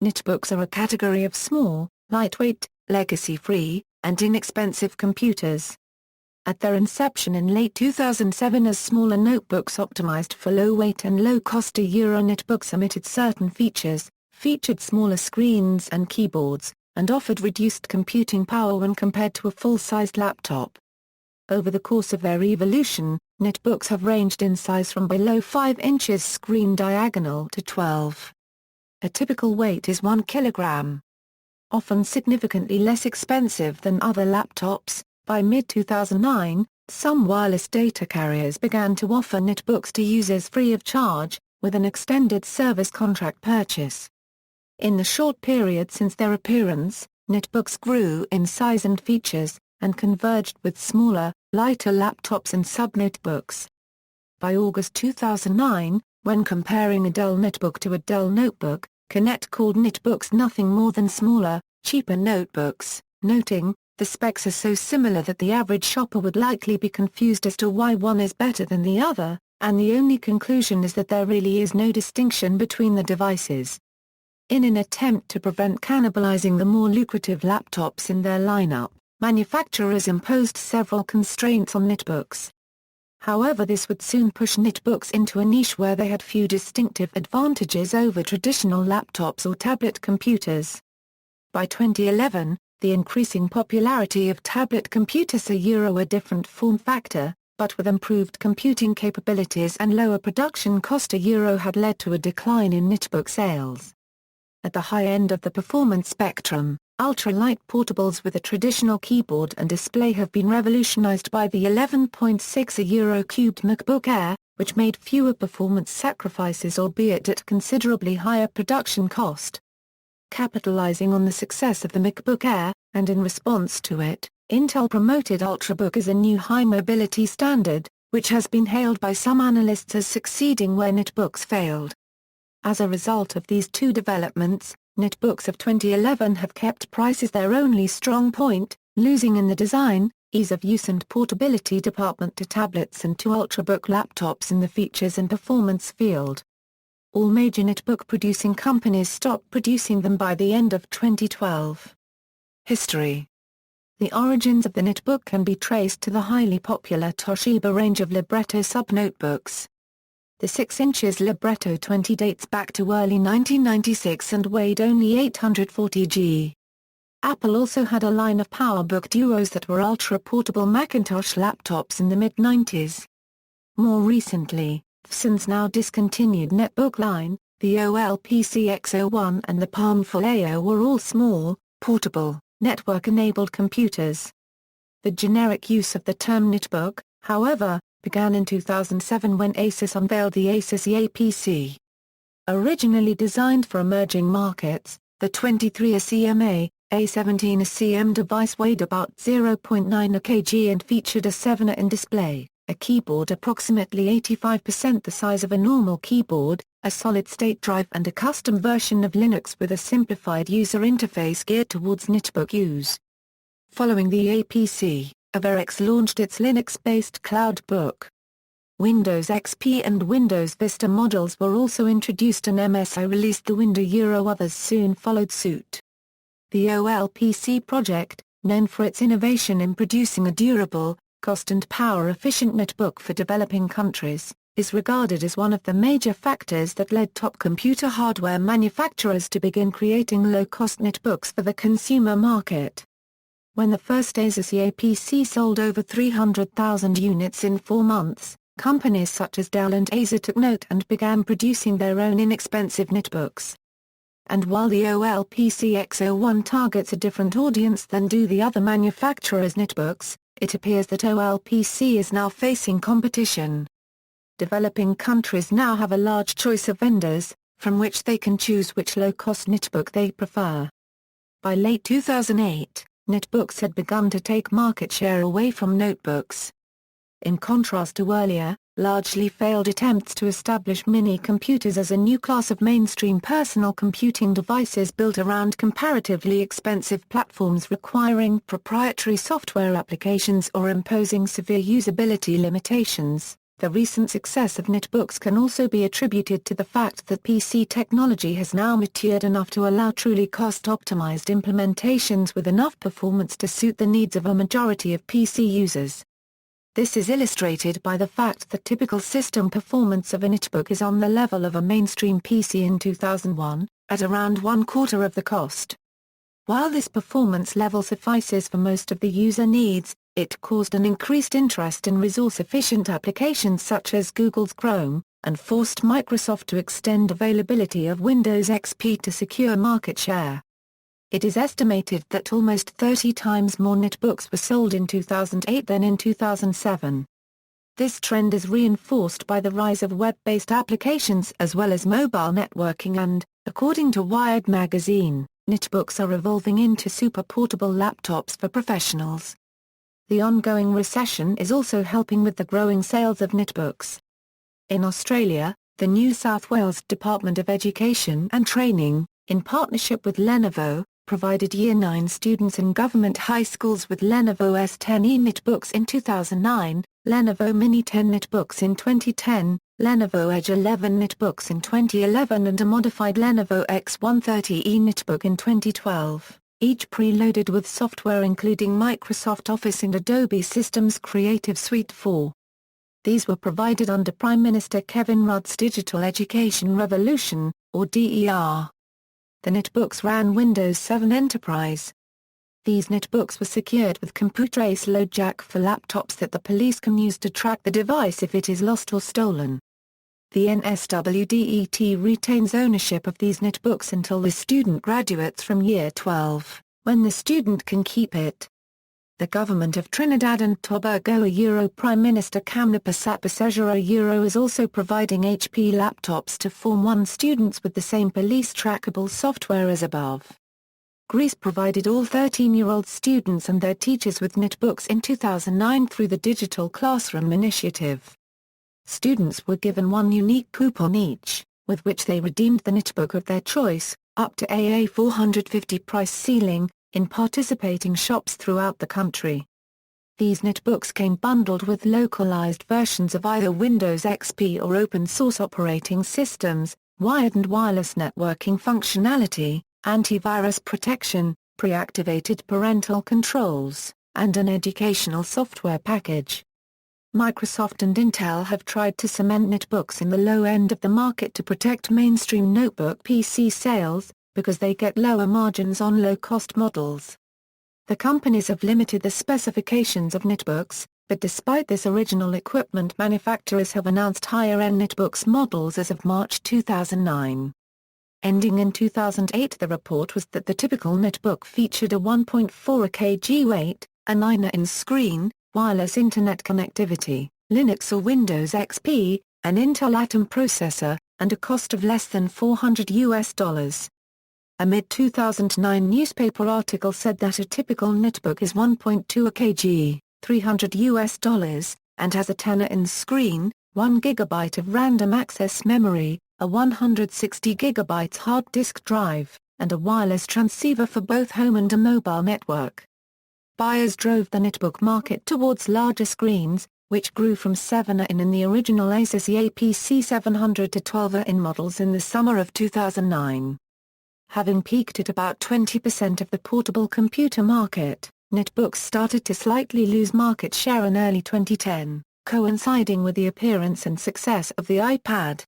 Netbooks are a category of small, lightweight, legacy-free, and inexpensive computers. At their inception in late 2007 as smaller notebooks optimized for low weight and low cost, Netbooks omitted certain features, featured smaller screens and keyboards, and offered reduced computing power when compared to a full-sized laptop. Over the course of their evolution, netbooks have ranged in size from below 5 inches screen diagonal to 12. A typical weight is 1 kilogram. Often significantly less expensive than other laptops, by mid-2009, some wireless data carriers began to offer netbooks to users free of charge, with an extended service contract purchase. In the short period since their appearance, netbooks grew in size and features, and converged with smaller, lighter laptops and sub-notebooks. By August 2009, when comparing a Dell netbook to a Dell notebook, Connect called netbooks nothing more than smaller, cheaper notebooks, noting, "The specs are so similar that the average shopper would likely be confused as to why one is better than the other, and the only conclusion is that there really is no distinction between the devices." In an attempt to prevent cannibalizing the more lucrative laptops in their lineup, manufacturers imposed several constraints on netbooks. However, this would soon push netbooks into a niche where they had few distinctive advantages over traditional laptops or tablet computers. By 2011, the increasing popularity of tablet computers, a different form factor, but with improved computing capabilities and lower production cost, had led to a decline in netbook sales. At the high end of the performance spectrum, ultra-light portables with a traditional keyboard and display have been revolutionized by the 11.6 euro cubed MacBook Air, which made fewer performance sacrifices albeit at considerably higher production cost. Capitalizing on the success of the MacBook Air, and in response to it, Intel promoted Ultrabook as a new high-mobility standard, which has been hailed by some analysts as succeeding where netbooks failed. As a result of these two developments, netbooks of 2011 have kept prices their only strong point, losing in the design, ease of use and portability department to tablets and to Ultrabook laptops in the features and performance field. All major netbook producing companies stopped producing them by the end of 2012. History. The origins of the netbook can be traced to the highly popular Toshiba range of Libretto sub-notebooks. The 6 inches Libretto 20 dates back to early 1996 and weighed only 840 g. Apple also had a line of PowerBook Duos that were ultra-portable Macintosh laptops in the mid-90s. More recently, Epson's now discontinued netbook line, the OLPC X01 and the Palmful AO were all small, portable, network-enabled computers. The generic use of the term netbook, however, began in 2007 when Asus unveiled the Asus EAPC. Originally designed for emerging markets, the 23ACM A17ACM device weighed about 0.9 kg and featured a 7-in display, a keyboard approximately 85% the size of a normal keyboard, a solid-state drive and a custom version of Linux with a simplified user interface geared towards netbook use. Following the APC, Averex launched its Linux-based CloudBook. Windows XP and Windows Vista models were also introduced and MSI released the Windows. Others soon followed suit. The OLPC project, known for its innovation in producing a durable, cost and power-efficient netbook for developing countries, is regarded as one of the major factors that led top computer hardware manufacturers to begin creating low-cost netbooks for the consumer market. When the first Asus EAPC sold over 300,000 units in 4 months, companies such as Dell and Acer took note and began producing their own inexpensive netbooks. And while the OLPC X01 targets a different audience than do the other manufacturers' netbooks, it appears that OLPC is now facing competition. Developing countries now have a large choice of vendors, from which they can choose which low-cost netbook they prefer. By late 2008, netbooks had begun to take market share away from notebooks. In contrast to earlier, largely failed attempts to establish mini-computers as a new class of mainstream personal computing devices built around comparatively expensive platforms requiring proprietary software applications or imposing severe usability limitations, The recent success of netbooks can also be attributed to the fact that PC technology has now matured enough to allow truly cost-optimized implementations with enough performance to suit the needs of a majority of PC users. This is illustrated by the fact that typical system performance of a netbook is on the level of a mainstream PC in 2001, at around 1/4 of the cost. While this performance level suffices for most of the user needs, it caused an increased interest in resource-efficient applications such as Google's Chrome, and forced Microsoft to extend availability of Windows XP to secure market share. It is estimated that almost 30 times more netbooks were sold in 2008 than in 2007. This trend is reinforced by the rise of web-based applications as well as mobile networking and, according to Wired magazine, netbooks are evolving into super-portable laptops for professionals. The ongoing recession is also helping with the growing sales of netbooks. In Australia, the New South Wales Department of Education and Training, in partnership with Lenovo, provided Year 9 students in government high schools with Lenovo S10e netbooks in 2009, Lenovo Mini 10 netbooks in 2010, Lenovo Edge 11 netbooks in 2011 and a modified Lenovo X130e netbook in 2012, each preloaded with software including Microsoft Office and Adobe Systems Creative Suite 4. These were provided under Prime Minister Kevin Rudd's Digital Education Revolution, or DER. The netbooks ran Windows 7 Enterprise. These netbooks were secured with computer-ace load jack for laptops that the police can use to track the device if it is lost or stolen. The NSWDET retains ownership of these netbooks until the student graduates from Year 12, when the student can keep it. The government of Trinidad and Tobago Prime Minister Kamna Persat is also providing HP laptops to Form 1 students with the same police trackable software as above. Greece provided all 13-year-old students and their teachers with netbooks in 2009 through the Digital Classroom Initiative. Students were given one unique coupon each, with which they redeemed the netbook of their choice, up to AA 450 price ceiling, in participating shops throughout the country. These netbooks came bundled with localized versions of either Windows XP or open-source operating systems, wired and wireless networking functionality, antivirus protection, pre-activated parental controls, and an educational software package. Microsoft and Intel have tried to cement netbooks in the low end of the market to protect mainstream notebook PC sales, because they get lower margins on low-cost models. The companies have limited the specifications of netbooks, but despite this original equipment manufacturers have announced higher-end netbooks models as of March 2009. Ending in 2008, the report was that the typical netbook featured a 1.4 kg weight, a 9-inch screen, wireless internet connectivity, Linux or Windows XP, an Intel Atom processor, and a cost of less than $400. A mid-2009 newspaper article said that a typical netbook is 1.2 kg, $300, and has a 10-inch screen, 1 GB of random access memory, a 160 GB hard disk drive, and a wireless transceiver for both home and a mobile network. Buyers drove the netbook market towards larger screens, which grew from 7-in in the original Asus EAPC 700 to 12-in models in the summer of 2009. Having peaked at about 20% of the portable computer market, netbooks started to slightly lose market share in early 2010, coinciding with the appearance and success of the iPad.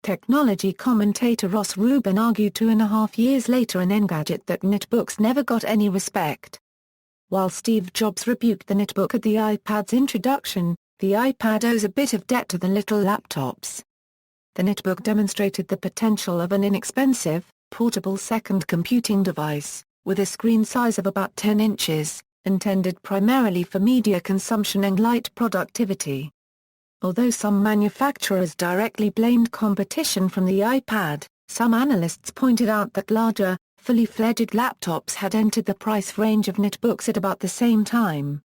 Technology commentator Ross Rubin argued 2.5 years later in Engadget that netbooks never got any respect. While Steve Jobs rebuked the netbook at the iPad's introduction, the iPad owes a bit of debt to the little laptops. The netbook demonstrated the potential of an inexpensive, portable second computing device, with a screen size of about 10 inches, intended primarily for media consumption and light productivity. Although some manufacturers directly blamed competition from the iPad, some analysts pointed out that larger, fully fledged laptops had entered the price range of netbooks at about the same time.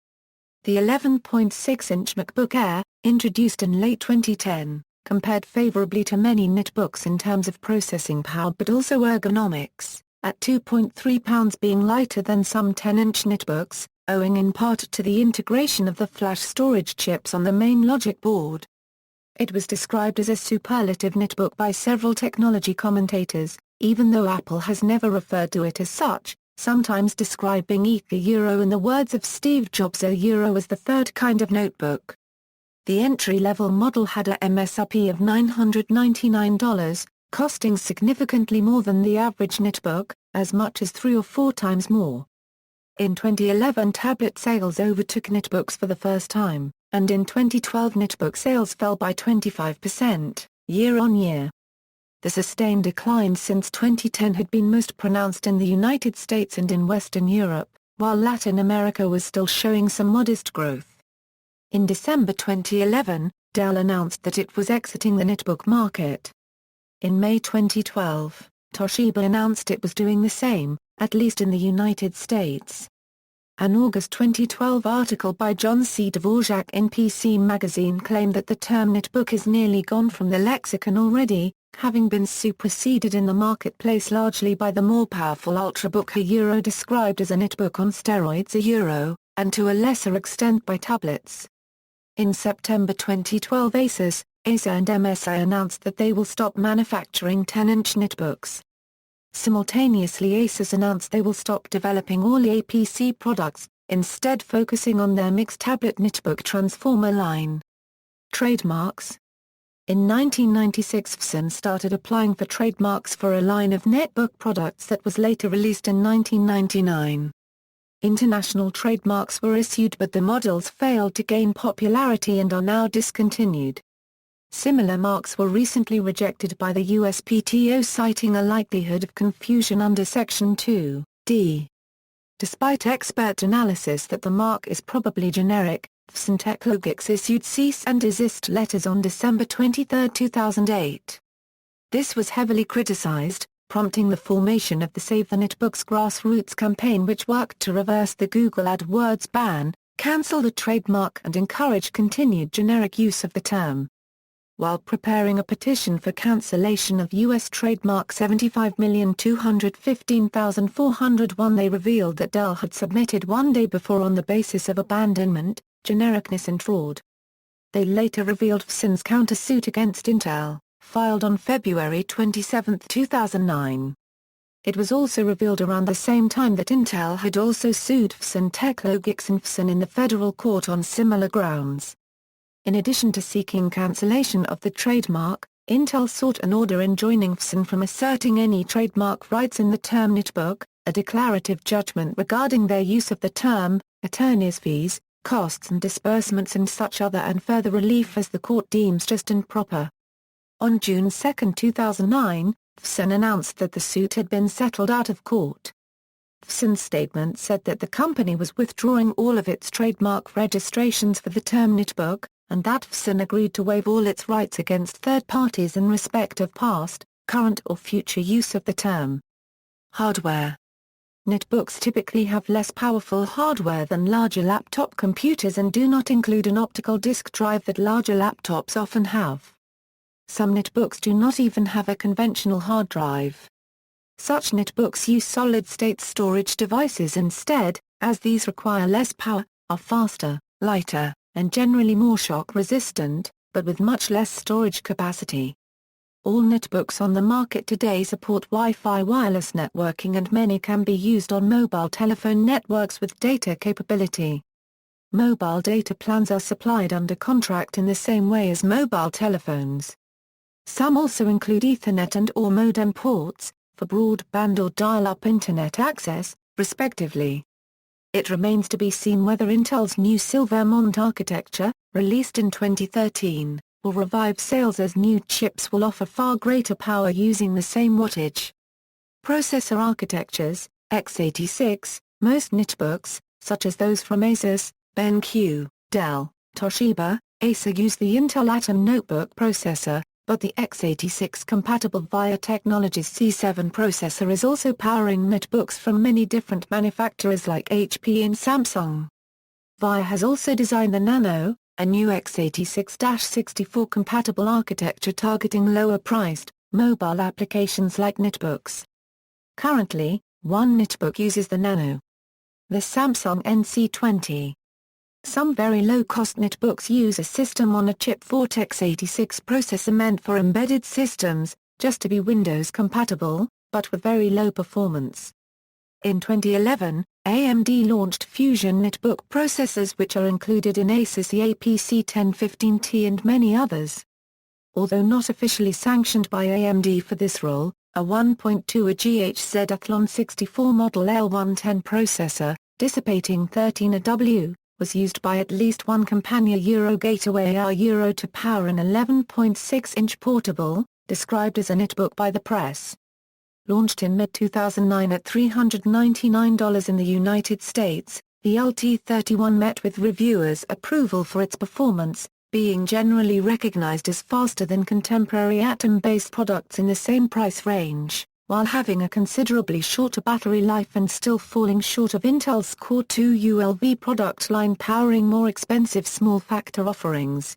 The 11.6-inch MacBook Air, introduced in late 2010, compared favorably to many netbooks in terms of processing power but also ergonomics, at 2.3 pounds being lighter than some 10-inch netbooks, owing in part to the integration of the flash storage chips on the main logic board. It was described as a superlative netbook by several technology commentators, even though Apple has never referred to it as such, sometimes describing it in the words of Steve Jobs as the third kind of notebook. The entry-level model had a MSRP of $999, costing significantly more than the average netbook, as much as 3 or 4 times more. In 2011 tablet sales overtook netbooks for the first time, and in 2012 netbook sales fell by 25%, year-on-year. The sustained decline since 2010 had been most pronounced in the United States and in Western Europe, while Latin America was still showing some modest growth. In December 2011, Dell announced that it was exiting the netbook market. In May 2012, Toshiba announced it was doing the same, at least in the United States. An August 2012 article by John C. Dvorak in PC Magazine claimed that the term netbook is nearly gone from the lexicon already, having been superseded in the marketplace largely by the more powerful Ultrabook described as a netbook on steroids and to a lesser extent by tablets. In September 2012 Acer and MSI announced that they will stop manufacturing 10-inch netbooks. Simultaneously Acer announced they will stop developing all APC products, instead focusing on their mixed tablet netbook transformer line. Trademarks. In 1996 Epson started applying for trademarks for a line of netbook products that was later released in 1999. International trademarks were issued but the models failed to gain popularity and are now discontinued. Similar marks were recently rejected by the USPTO citing a likelihood of confusion under Section 2(d). Despite expert analysis that the mark is probably generic, Epson Technologies issued cease and desist letters on December 23, 2008. This was heavily criticized, prompting the formation of the Save the Netbooks grassroots campaign which worked to reverse the Google AdWords ban, cancel the trademark and encourage continued generic use of the term. While preparing a petition for cancellation of U.S. trademark 75,215,401 they revealed that Dell had submitted one day before on the basis of abandonment, genericness and fraud. They later revealed Epson's countersuit against Intel, filed on February 27, 2009. It was also revealed around the same time that Intel had also sued Epson Technologies and Epson in the federal court on similar grounds. In addition to seeking cancellation of the trademark, Intel sought an order enjoining Epson from asserting any trademark rights in the term netbook, a declarative judgment regarding their use of the term, attorney's fees, costs and disbursements and such other and further relief as the court deems just and proper. On June 2, 2009, Epson announced that the suit had been settled out of court. Epson's statement said that the company was withdrawing all of its trademark registrations for the term netbook, and that Epson agreed to waive all its rights against third parties in respect of past, current or future use of the term. Hardware. Netbooks typically have less powerful hardware than larger laptop computers and do not include an optical disk drive that larger laptops often have. Some netbooks do not even have a conventional hard drive. Such netbooks use solid-state storage devices instead, as these require less power, are faster, lighter, and generally more shock-resistant, but with much less storage capacity. All netbooks on the market today support Wi-Fi wireless networking and many can be used on mobile telephone networks with data capability. Mobile data plans are supplied under contract in the same way as mobile telephones. Some also include Ethernet and/or modem ports, for broadband or dial-up Internet access, respectively. It remains to be seen whether Intel's new Silvermont architecture, released in 2013, will revive sales as new chips will offer far greater power using the same wattage. Processor architectures. x86, most netbooks, such as those from Asus, BenQ, Dell, Toshiba, Acer use the Intel Atom notebook processor, but the x86-compatible VIA Technologies C7 processor is also powering netbooks from many different manufacturers like HP and Samsung. VIA has also designed the Nano, a new x86-64 compatible architecture targeting lower-priced, mobile applications like netbooks. Currently, one netbook uses the Nano. The Samsung NC20 Some very low-cost netbooks use a system-on-a-chip Cortex-86 processor meant for embedded systems, just to be Windows compatible, but with very low performance. In 2011, AMD launched Fusion netbook processors which are included in Asus EAPC 1015T and many others. Although not officially sanctioned by AMD for this role, a 1.2 GHz Athlon 64 model L110 processor, dissipating 13 AW, was used by at least one companion Gateway Euro to power an 11.6-inch portable, described as a netbook by the press. Launched in mid-2009 at $399 in the United States, the LT31 met with reviewers' approval for its performance, being generally recognized as faster than contemporary Atom-based products in the same price range, while having a considerably shorter battery life and still falling short of Intel's Core 2 ULV product line powering more expensive small-factor offerings.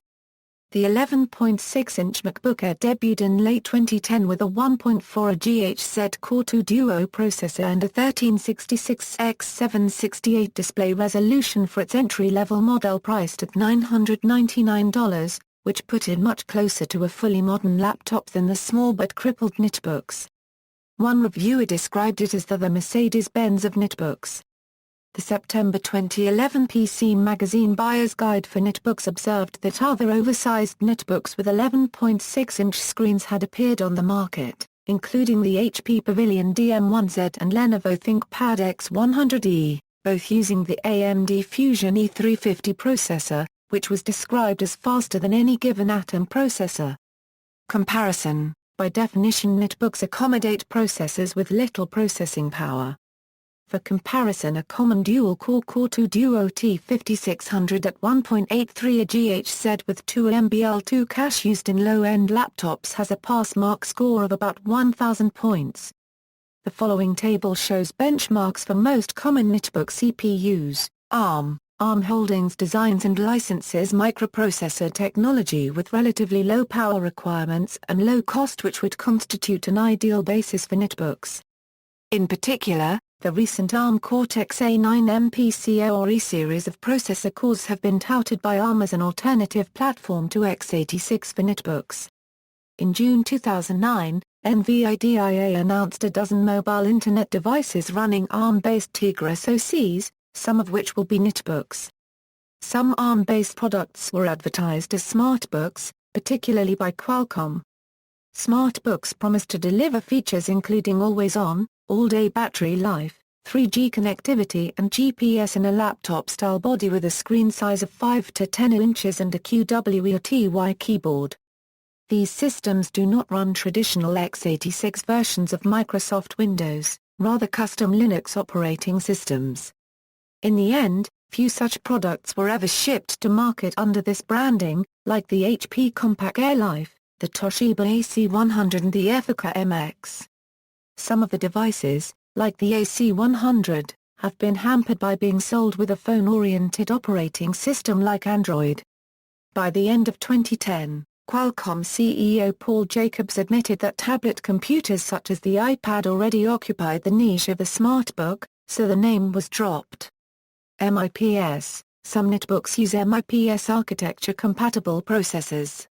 The 11.6-inch MacBook Air debuted in late 2010 with a 1.4 GHz Core 2 Duo processor and a 1366x768 display resolution for its entry-level model priced at $999, which put it much closer to a fully modern laptop than the small but crippled netbooks. One reviewer described it as the Mercedes-Benz of netbooks. The September 2011 PC Magazine Buyer's Guide for Netbooks observed that other oversized netbooks with 11.6-inch screens had appeared on the market, including the HP Pavilion DM1Z and Lenovo ThinkPad X100e, both using the AMD Fusion E350 processor, which was described as faster than any given Atom processor. Comparison: by definition, netbooks accommodate processors with little processing power. For comparison, a common dual-core Core 2 Duo T5600 at 1.83 GHz with 2 MBL2 cache used in low-end laptops has a pass-mark score of about 1,000 points. The following table shows benchmarks for most common netbook CPUs. ARM Holdings designs and licenses microprocessor technology with relatively low power requirements and low cost, which would constitute an ideal basis for netbooks. In particular, the recent ARM Cortex-A9 MPC or E-series of processor cores have been touted by ARM as an alternative platform to x86 for netbooks. In June 2009, NVIDIA announced a dozen mobile Internet devices running ARM-based Tegra SoCs, some of which will be netbooks. Some ARM-based products were advertised as smartbooks, particularly by Qualcomm. Smartbooks promise to deliver features including always-on, all-day battery life, 3G connectivity and GPS in a laptop-style body with a screen size of 5 to 10 inches and a QWERTY keyboard. These systems do not run traditional x86 versions of Microsoft Windows, rather custom Linux operating systems. In the end, few such products were ever shipped to market under this branding, like the HP Compaq Air Life, the Toshiba AC100 and the Ethica MX. Some of the devices, like the AC100, have been hampered by being sold with a phone-oriented operating system like Android. By the end of 2010, Qualcomm CEO Paul Jacobs admitted that tablet computers such as the iPad already occupied the niche of the smartbook, so the name was dropped. MIPS. Some netbooks use MIPS architecture-compatible processors.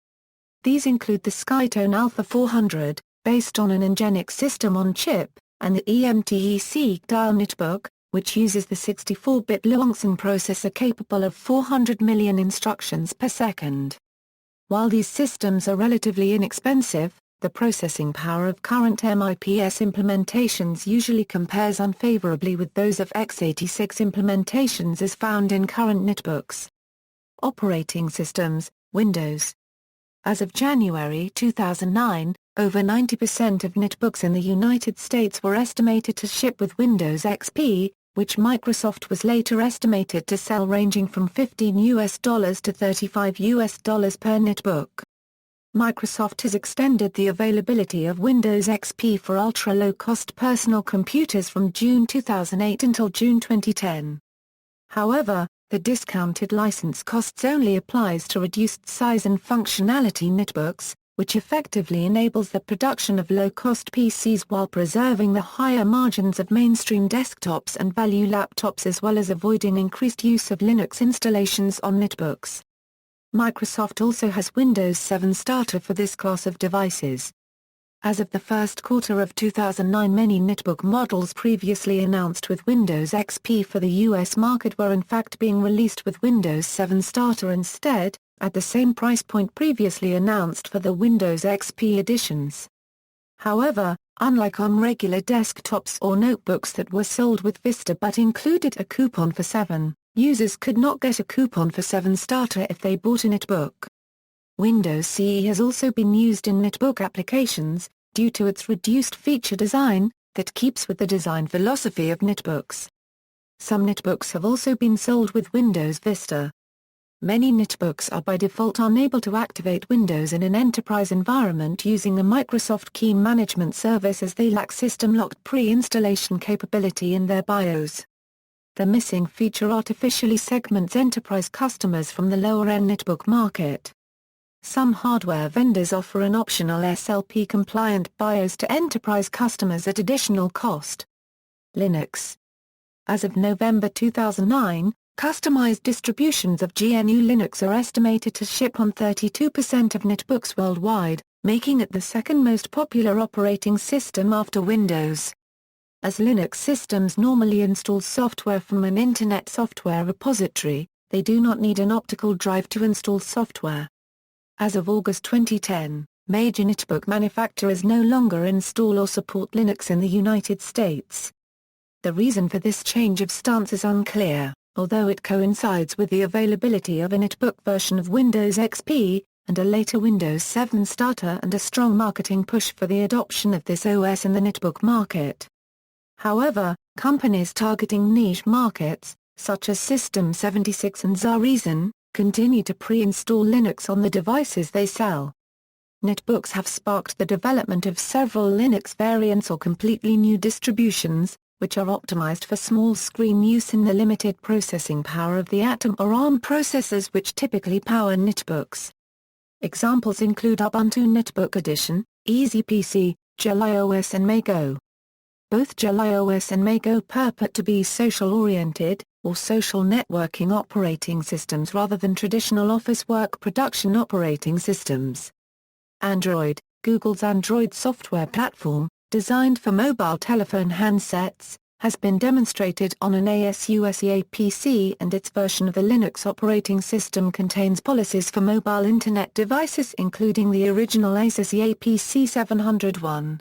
These include the Skytone Alpha 400, based on an Nginx system-on-chip, and the EMTEC Dial netbook, which uses the 64-bit Luanxin processor capable of 400 million instructions per second. While these systems are relatively inexpensive, the processing power of current MIPS implementations usually compares unfavorably with those of x86 implementations as found in current netbooks. Operating systems: Windows. As of January 2009, over 90% of netbooks in the United States were estimated to ship with Windows XP, which Microsoft was later estimated to sell ranging from $15 to $35 per netbook. Microsoft has extended the availability of Windows XP for ultra-low-cost personal computers from June 2008 until June 2010. However, the discounted license costs only applies to reduced size and functionality netbooks, which effectively enables the production of low-cost PCs while preserving the higher margins of mainstream desktops and value laptops as well as avoiding increased use of Linux installations on netbooks. Microsoft also has Windows 7 Starter for this class of devices. As of the first quarter of 2009, many netbook models previously announced with Windows XP for the US market were in fact being released with Windows 7 Starter instead, at the same price point previously announced for the Windows XP editions. However, unlike on regular desktops or notebooks that were sold with Vista but included a coupon for 7, users could not get a coupon for 7 Starter if they bought a netbook. Windows CE has also been used in netbook applications, due to its reduced feature design, that keeps with the design philosophy of netbooks. Some netbooks have also been sold with Windows Vista. Many netbooks are by default unable to activate Windows in an enterprise environment using the Microsoft Key Management Service as they lack system-locked pre-installation capability in their BIOS. The missing feature artificially segments enterprise customers from the lower-end netbook market. Some hardware vendors offer an optional SLP-compliant BIOS to enterprise customers at additional cost. Linux. As of November 2009, customized distributions of GNU Linux are estimated to ship on 32% of netbooks worldwide, making it the second most popular operating system after Windows. As Linux systems normally install software from an Internet Software Repository, they do not need an optical drive to install software. As of August 2010, major netbook manufacturers no longer install or support Linux in the United States. The reason for this change of stance is unclear, although it coincides with the availability of a netbook version of Windows XP, and a later Windows 7 Starter and a strong marketing push for the adoption of this OS in the netbook market. However, companies targeting niche markets, such as System 76 and Xareason, continue to pre-install Linux on the devices they sell. Netbooks have sparked the development of several Linux variants or completely new distributions, which are optimized for small screen use in the limited processing power of the Atom or ARM processors which typically power netbooks. Examples include Ubuntu Netbook Edition, EasyPC, JeliOS and MayGo. Both JeliOS and MayGo purport to be social-oriented, or social networking operating systems rather than traditional office work production operating systems. Android, Google's Android software platform, designed for mobile telephone handsets, has been demonstrated on an ASUS PC and its version of the Linux operating system contains policies for mobile Internet devices including the original ASUS APC 701.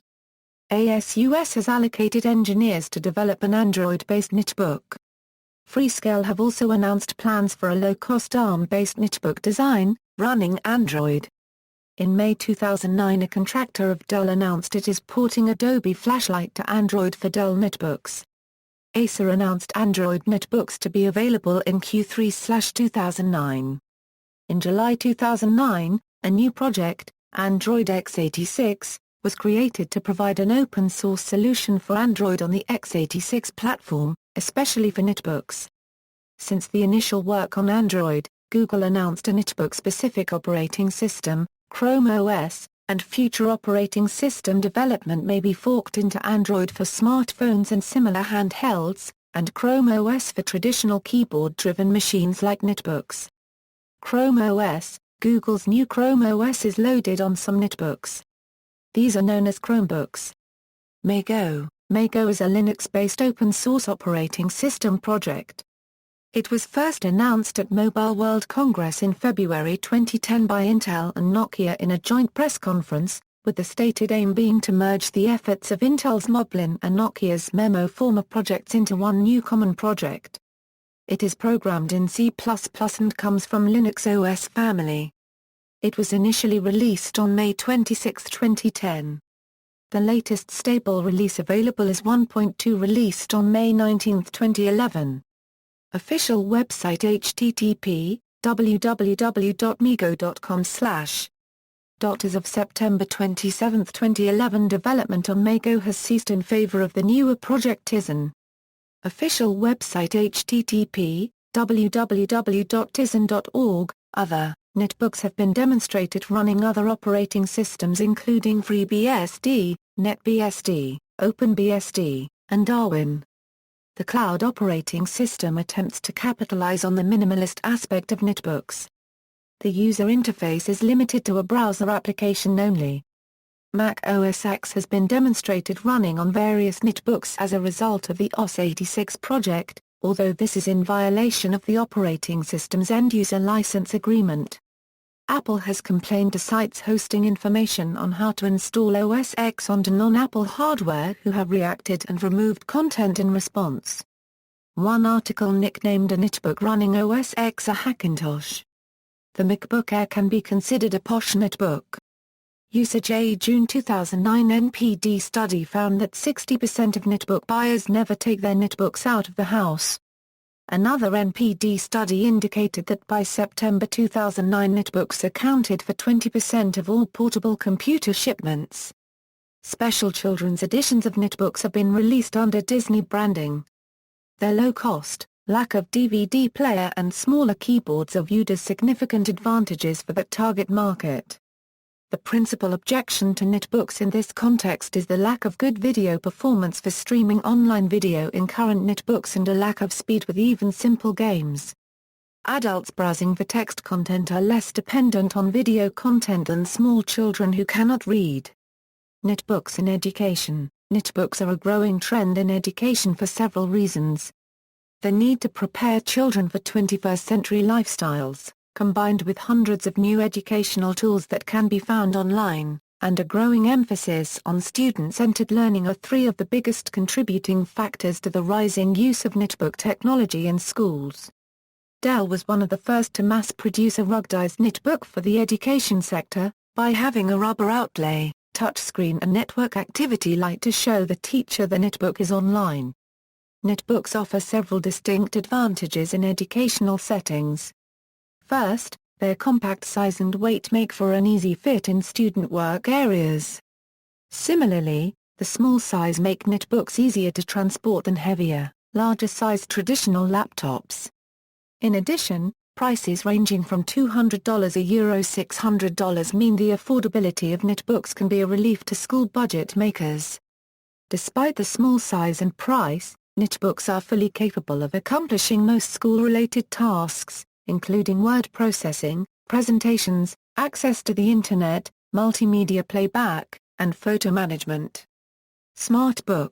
ASUS has allocated engineers to develop an Android-based netbook. Freescale have also announced plans for a low-cost ARM-based netbook design, running Android. In May 2009 a contractor of Dell announced it is porting Adobe Flashlight to Android for Dell netbooks. Acer announced Android netbooks to be available in Q3/2009. In July 2009, a new project, Android x86, was created to provide an open-source solution for Android on the x86 platform, especially for netbooks. Since the initial work on Android, Google announced a netbook-specific operating system, Chrome OS, and future operating system development may be forked into Android for smartphones and similar handhelds, and Chrome OS for traditional keyboard-driven machines like netbooks. Chrome OS, Google's new Chrome OS is loaded on some netbooks. These are known as Chromebooks. MayGo is a Linux-based open-source operating system project. It was first announced at Mobile World Congress in February 2010 by Intel and Nokia in a joint press conference, with the stated aim being to merge the efforts of Intel's Moblin and Nokia's Memo former projects into one new common project. It is programmed in C++ and comes from Linux OS family. It was initially released on May 26, 2010. The latest stable release available is 1.2 released on May 19, 2011. Official website http://www.migo.com/ As of September 27, 2011 development on MayGo has ceased in favor of the newer project Tizen. Official website http://www.tizen.org, other Netbooks have been demonstrated running other operating systems including FreeBSD, NetBSD, OpenBSD, and Darwin. The cloud operating system attempts to capitalize on the minimalist aspect of netbooks. The user interface is limited to a browser application only. Mac OS X has been demonstrated running on various netbooks as a result of the OS/86 project, although this is in violation of the operating system's end-user license agreement. Apple has complained to sites hosting information on how to install OS X onto non-Apple hardware who have reacted and removed content in response. One article nicknamed a netbook running OS X a Hackintosh. The MacBook Air can be considered a posh netbook. Usage. A June 2009 NPD study found that 60% of netbook buyers never take their netbooks out of the house. Another NPD study indicated that by September 2009 netbooks accounted for 20% of all portable computer shipments. Special children's editions of netbooks have been released under Disney branding. Their low cost, lack of DVD player and smaller keyboards are viewed as significant advantages for that target market. The principal objection to netbooks in this context is the lack of good video performance for streaming online video in current netbooks and a lack of speed with even simple games. Adults browsing for text content are less dependent on video content than small children who cannot read. Netbooks in education. Netbooks are a growing trend in education for several reasons. The need to prepare children for 21st century lifestyles, combined with hundreds of new educational tools that can be found online, and a growing emphasis on student-centered learning are three of the biggest contributing factors to the rising use of netbook technology in schools. Dell was one of the first to mass-produce a ruggedized netbook for the education sector, by having a rubber outlay, touchscreen and network activity light to show the teacher the netbook is online. Netbooks offer several distinct advantages in educational settings. First, their compact size and weight make for an easy fit in student work areas. Similarly, the small size make netbooks easier to transport than heavier, larger-sized traditional laptops. In addition, prices ranging from $200 to $600 mean the affordability of netbooks can be a relief to school budget makers. Despite the small size and price, netbooks are fully capable of accomplishing most school-related tasks, including word processing, presentations, access to the Internet, multimedia playback, and photo management. Smartbook.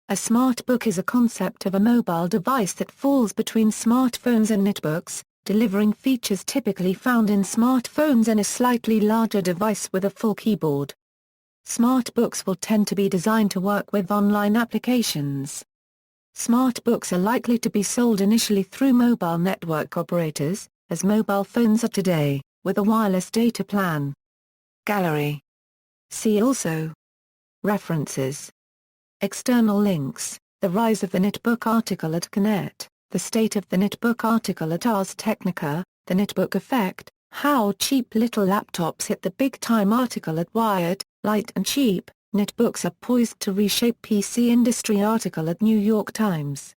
A smartbook is a concept of a mobile device that falls between smartphones and netbooks, delivering features typically found in smartphones and a slightly larger device with a full keyboard. Smartbooks will tend to be designed to work with online applications. Smartbooks are likely to be sold initially through mobile network operators, as mobile phones are today, with a wireless data plan. Gallery. See also. References. External links. The rise of the netbook article at CNET, the state of the netbook article at Ars Technica, the netbook effect, how cheap little laptops hit the big time article at Wired, light and cheap. Netbooks are poised to reshape PC industry article at New York Times.